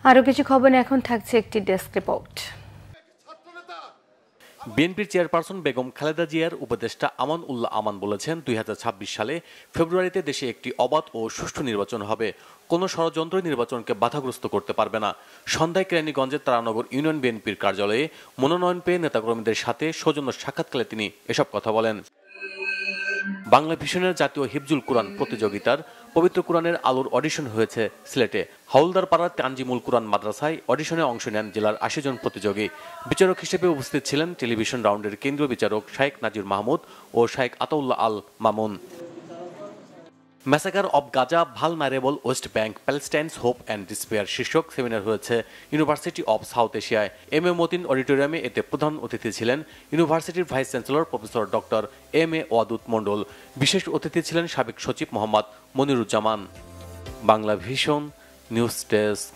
আরও কিছু খবর এখন থাকছে একটি ডেস্ক রিপোর্ট। বিএনপির চেয়ারপারসন বেগম খালেদা জিয়ার উপদেষ্টা আমান উল্লাহ আমান বলেছেন ২০২৬ সালে ফেব্রুয়ারিতে দেশে একটি অবাধ ও সুষ্ঠু নির্বাচন হবে। কোনো ষড়যন্ত্র নির্বাচনকে বাধাগ্রস্ত করতে পারবে না। সন্ধ্যায় কেরানীগঞ্জের তারানগর ইউনিয়ন বিএনপির কার্যালয়ে মনোনয়ন পেয়ে নেতাকর্মীদের সাথে সৌজন্য সাক্ষাৎকালে তিনি এসব কথা বলেন। বাংলা ভিশনের জাতীয় হিফজুল কুরআন প্রতিযোগিতার পবিত্র কুরআনের আলোর অডিশন হয়েছে সিলেটে। হাওলদারপাড়ার তানজিমুল কুরআন মাদ্রাসায় অডিশনে অংশ নেন জেলার ৮০ জন প্রতিযোগী। বিচারক হিসেবে উপস্থিত ছিলেন টেলিভিশন রাউন্ডের কেন্দ্রীয় বিচারক শায়েখ নাজির মাহমুদ ও Sheikh Ataullah Al Mamun. Massacre of Gaza vulnerable West Bank Palestine's hope and despair শীর্ষক সেমিনার হয়েছে ইউনিভার্সিটি অব সাউথ এশিয়ায়। এম এ মতিন অডিটোরিয়ামে এতে প্রধান অতিথি ছিলেন ইউনিভার্সিটির vice chancellor professor doctor M A Wadud Mondal. বিশেষ অতিথি ছিলেন সাবেক সচিব Mohammad Moniruzzaman. Bangla Vision news desk.